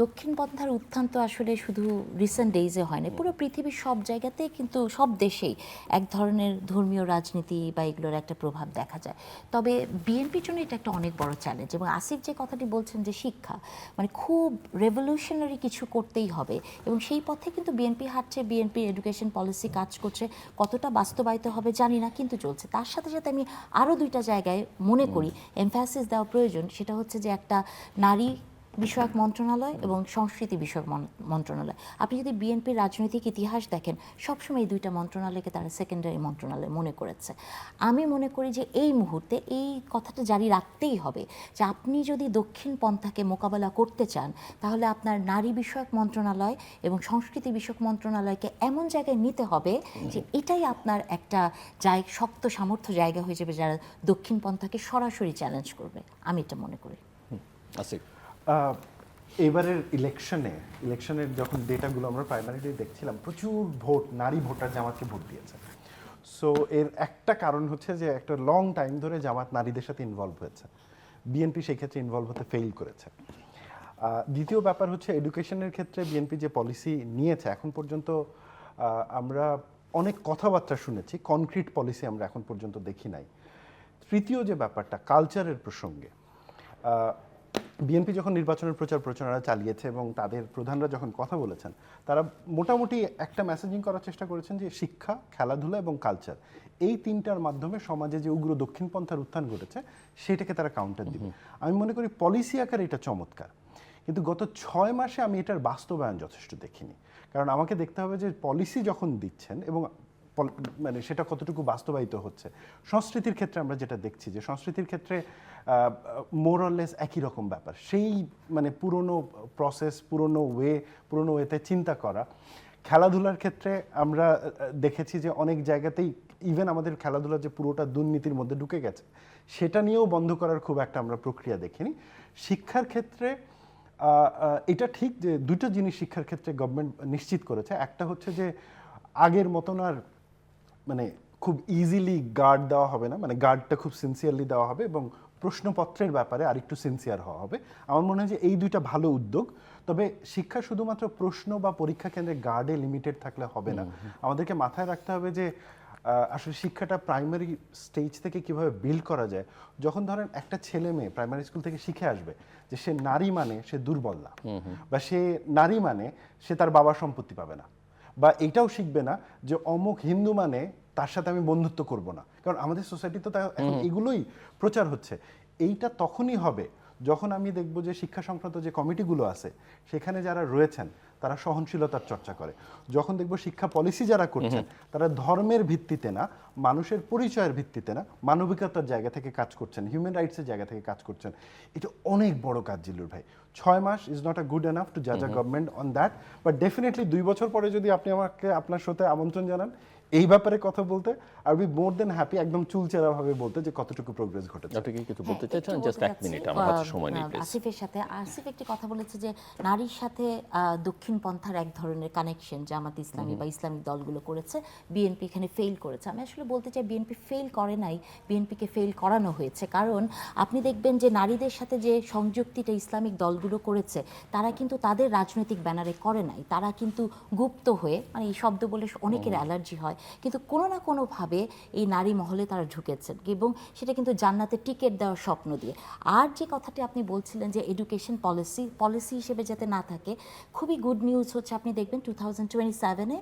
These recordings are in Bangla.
দক্ষিণপন্থার উত্থান তো আসলে শুধু রিসেন্ট ডেইজে হয় না, পুরো পৃথিবীর সব জায়গাতেই কিন্তু সব দেশেই এক ধরনের ধর্মীয় রাজনীতি বা এগুলোর একটা প্রভাব দেখা যায়। তবে বিএনপির জন্য এটা একটা অনেক বড় চ্যালেঞ্জ। এবং আসিফ যে কথাটি বলছেন যে শিক্ষা, মানে খুব রেভলিউশনারি কিছু করতেই হবে, এবং সেই পথে কিন্তু বিএনপি হাঁটছে, বিএনপির এডুকেশন পলিসি কাজ করছে। কতটা বাস্তবায়িত হবে জানি না, কিন্তু চলছে। তার সাথে সাথে আমি আরও দুইটা জায়গায় মনে করি এমফ্যাসিস দেওয়া প্রয়োজন। সেটা হচ্ছে যে একটা নারী বিষয়ক মন্ত্রণালয় এবং সংস্কৃতি বিষয়ক মন্ত্রণালয়। আপনি যদি বিএনপির রাজনৈতিক ইতিহাস দেখেন, সবসময় এই দুইটা মন্ত্রণালয়কে তারা সেকেন্ডারি মন্ত্রণালয় মনে করেছে। আমি মনে করি যে এই মুহূর্তে এই কথাটা জারি রাখতেই হবে যে আপনি যদি দক্ষিণ পন্থাকে মোকাবেলা করতে চান, তাহলে আপনার নারী বিষয়ক মন্ত্রণালয় এবং সংস্কৃতি বিষয়ক মন্ত্রণালয়কে এমন জায়গায় নিতে হবে যে এটাই আপনার একটা শক্ত সামর্থ্য জায়গা হয়ে যাবে যারা দক্ষিণ পন্থাকে সরাসরি চ্যালেঞ্জ করবে। আমি এটা মনে করি। আসিফ, এবারের ইলেকশনের যখন ডেটাগুলো আমরা প্রাইমারিলি দেখছিলাম, প্রচুর ভোট নারী ভোটার জামাতকে ভোট দিয়েছে। সো এর একটা কারণ হচ্ছে যে একটা লং টাইম ধরে জামাত নারীদের সাথে ইনভলভ হয়েছে, বিএনপি সেই ক্ষেত্রে ইনভলভ হতে ফেইল করেছে। দ্বিতীয় ব্যাপার হচ্ছে এডুকেশনের ক্ষেত্রে বিএনপি যে পলিসি নিয়েছে এখন পর্যন্ত আমরা অনেক কথাবার্তা শুনেছি, কনক্রিট পলিসি আমরা এখন পর্যন্ত দেখি নাই। তৃতীয় যে ব্যাপারটা কালচারের প্রসঙ্গে, বিএনপি যখন নির্বাচনের প্রচার প্রচারণা চালিয়েছে এবং তাদের প্রধানরা যখন কথা বলেছেন, তারা মোটামুটি একটা মেসেজিং করার চেষ্টা করেছেন যে শিক্ষা, খেলাধুলা এবং কালচার, এই তিনটার মাধ্যমে সমাজে যে উগ্র দক্ষিণপন্থার উত্থান ঘটেছে সেটাকে তারা কাউন্টার দিবে। আমি মনে করি পলিসি আকারে এটা চমৎকার, কিন্তু গত 6 মাসে আমি এটার বাস্তবায়ন যথেষ্ট দেখিনি। কারণ আমাকে দেখতে হবে যে পলিসি যখন দিচ্ছেন এবং মানে সেটা কতটুকু বাস্তবায়িত হচ্ছে। সংস্কৃতির ক্ষেত্রে আমরা যেটা দেখছি যে সংস্কৃতির ক্ষেত্রে মোরলেস একই রকম ব্যাপার, সেই মানে পুরনো প্রসেস, পুরনো ওয়েতে চিন্তা করা। খেলাধুলার ক্ষেত্রে আমরা দেখেছি যে অনেক জায়গাতেই ইভেন আমাদের খেলাধুলা যে পুরোটা দুর্নীতির মধ্যে ঢুকে গেছে, সেটা নিয়েও বন্ধ করার খুব একটা আমরা প্রক্রিয়া দেখিনি। শিক্ষার ক্ষেত্রে এটা ঠিক যে দুটো জিনিস শিক্ষার ক্ষেত্রে গভর্নমেন্ট নিশ্চিত করেছে। একটা হচ্ছে যে আগের মতন আর মানে খুব ইজিলি গার্ড দেওয়া হবে না, মানে গার্ডটা খুব সিনসিয়ারলি দেওয়া হবে এবং প্রশ্নপত্রের ব্যাপারে আরেকটু সিনসিয়ার হওয়া হবে। আমার মনে হয় যে এই দুইটা ভালো উদ্যোগ। তবে শিক্ষা শুধুমাত্র প্রশ্ন বা পরীক্ষা কেন্দ্রে গার্ডে লিমিটেড থাকলে হবে না, আমাদেরকে মাথায় রাখতে হবে যে আসলে শিক্ষাটা প্রাইমারি স্টেজ থেকে কিভাবে বিল্ড করা যায়। যখন ধরেন একটা ছেলে মেয়ে প্রাইমারি স্কুল থেকে শিখে আসবে যে সে নারী মানে সে দুর্বল না, বা সে নারী মানে সে তার বাবার সম্পত্তি পাবে না, বা এটাও শিখবে না যে অমুক হিন্দু মানে তার সাথে আমি বন্ধুত্ব করব না, কারণ আমাদের সোসাইটিতে তো এখন এগুলোই প্রচার হচ্ছে। এইটা তখনই হবে যখন আমি দেখব যে শিক্ষা সংক্রান্ত যে কমিটিগুলো আছে সেখানে যারা রয়েছেন তারা সহনশীলতার চর্চা করে। যখন দেখব শিক্ষা পলিসি যারা করছেন তারা ধর্মের ভিত্তিতে না, মানুষের পরিচয়ের ভিত্তিতে না, মানবিকতার জায়গা থেকে কাজ করছেন, হিউম্যান রাইটসের জায়গা থেকে কাজ করছেন। এটা অনেক বড় কাজ জিল্লুর ভাই। 6 মাস is not a good enough to জাজ a government on that, but definitely 2 বছর পরে যদি আপনি আমাকে আপনার সাথে আমন্ত্রণ জানান এই ব্যাপারে কথা বলতে, আর বি মোর দেন হ্যাপি, একদম চুলচেরা ভাবে বলতে যে কতটুকু প্রোগ্রেস ঘটেছে। আপনি কি কিছু বলতে চাইছেন? জাস্ট 1 মিনিট, আমার হাতে সময় নেই প্লিজ। আসিফের সাথে আসিফ একটি কথা বলেছে যে নারীর সাথে দক্ষিণ পন্থার এক ধরনের কানেকশন জামাত ইসলামী বা ইসলামিক দলগুলো করেছে, বিএনপি এখানে ফেল করেছে। আমি আসলে বলতে চাই বিএনপি ফেল করে নাই, বিএনপিকে ফেল করানো হয়েছে। কারণ আপনি দেখবেন যে নারীদের সাথে যে সংযুক্তিটা ইসলামিক দলগুলো করেছে, তারা কিন্তু তাদের রাজনৈতিক ব্যানারে করে নাই, তারা কিন্তু গুপ্ত হয়ে, মানে এই শব্দ বলে অনেকের অ্যালার্জি হয়, কিন্তু কোনো না কোনোভাবে এই নারী মহলে তারা ঢুকেছেন, এবং সেটা কিন্তু জান্নাতে টিকিট দেওয়ার স্বপ্ন দিয়ে। আর যে কথাটি আপনি বলছিলেন যে এডুকেশন পলিসি হিসেবে যাতে না থাকে, খুবই গুড নিউজ হচ্ছে আপনি দেখবেন 2027-এ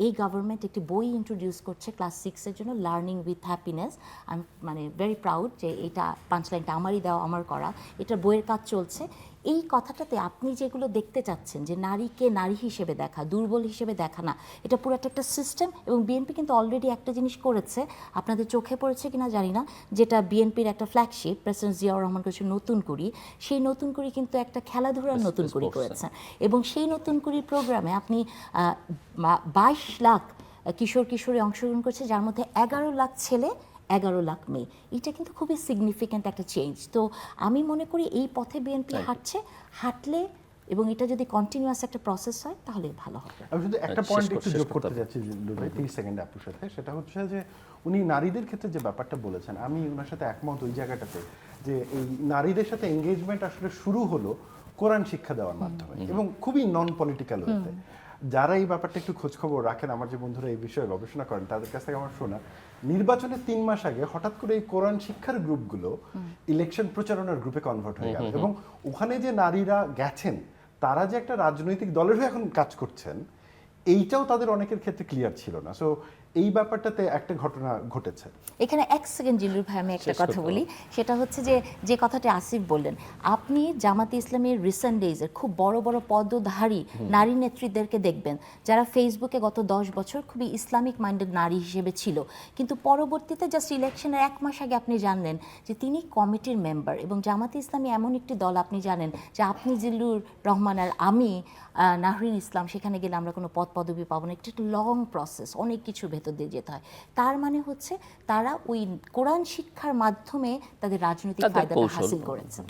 এই গভর্নমেন্ট একটি বই ইন্ট্রোডিউস করছে ক্লাস 6-এর জন্য, লার্নিং উইথ হ্যাপিনেস। আমি মানে ভেরি প্রাউড যে এটা পাঁচলাইনটা আমারই দেওয়া, আমার করা, এটার বইয়ের কাজ চলছে। এই কথাটাতে আপনি যেগুলো দেখতে চাচ্ছেন যে নারীকে নারী হিসেবে দেখা, দুর্বল হিসেবে দেখা না, এটা পুরো একটা সিস্টেম। এবং বিএনপি কিন্তু অলরেডি একটা জিনিস করেছে, আপনাদের চোখে পড়েছে কিনা জানি না, যেটা বিএনপির একটা ফ্ল্যাগশিপ, প্রেসিডেন্ট জিয়াউর রহমান করেছে নতুন কুড়ি। সেই নতুন কুড়ি কিন্তু একটা খেলাধুলার নতুন কুড়ি করেছে, এবং সেই নতুন কুড়ির প্রোগ্রামে আপনি 22 লাখ কিশোর কিশোরী অংশগ্রহণ করছে, যার মধ্যে 11 লাখ ছেলে, 11 লাখ মেয়ে। এটা কিন্তু খুবই সিগনিফিক্যান্ট একটা চেঞ্জ। তো আমি মনে করি এই পথে বিএনপি হাঁটলে এবং এটা যদি কন্টিনিউয়াস একটা প্রসেস হয় তাহলে ভালো হবে। আমি শুধু একটা পয়েন্ট একটু যোগ করতে যাচ্ছি জিল্লুর ভাই, 30 সেকেন্ড আপুর সাথে। সেটা হচ্ছে যে উনি নারীদের ক্ষেত্রে যে ব্যাপারটা বলেছেন, আমি ওনার সাথে একমত ওই জায়গাটাতে, যে এই নারীদের সাথে এঙ্গেজমেন্ট আসলে শুরু হলো কোরআন শিক্ষা দেওয়ার মাধ্যমে এবং খুবই নন পলিটিক্যাল ওয়েতে। যারা এই ব্যাপারটা একটু খোঁজ খবর রাখেন, আমার যে বন্ধুরা এই বিষয়ে গবেষণা করেন, তাদের কাছ থেকে আমার শোনা, নির্বাচনের 3 মাস আগে হঠাৎ করে এই কোরআন শিক্ষার গ্রুপগুলো ইলেকশন প্রচারণার গ্রুপে কনভার্ট হয়ে গেল এবং ওখানে যে নারীরা গেছেন তারা যে একটা রাজনৈতিক দলের হয়ে এখন কাজ করছেন এইটাও তাদের অনেকের ক্ষেত্রে ক্লিয়ার ছিল না। সো এই ব্যাপারটাতে একটা ঘটনা ঘটেছে। এখানে 1 সেকেন্ড জিলুর ভাই আমি একটা কথা বলি, সেটা হচ্ছে যে কথাটা আসিফ বললেন, আপনি জামাতে ইসলামের রিসেন্ট ডেজের খুব বড় বড় পদধারী নারী নেত্রীদেরকে দেখবেন যারা ফেসবুকে গত 10 বছর খুবই ইসলামিক মাইন্ডেড নারী হিসেবে ছিল, কিন্তু পরবর্তীতে জাস্ট ইলেকশনের 1 মাস আগে আপনি জানলেন যে তিনি কমিটির মেম্বার। এবং জামাতে ইসলামী এমন একটি দল, আপনি জানেন যে আপনি জিল্লুর রহমান আর আমি নাহরিন ইসলাম সেখানে গেলে আমরা কোনো পদ পদবি পাবো না, একটা লং প্রসেস, অনেক কিছু ভেতর দিয়ে যেতে হয়। তার মানে হচ্ছে তারা ওই কোরআন শিক্ষার মাধ্যমে তাদের রাজনৈতিক তাদের ফায়দাটা কৌশল। হাসিল করেছে।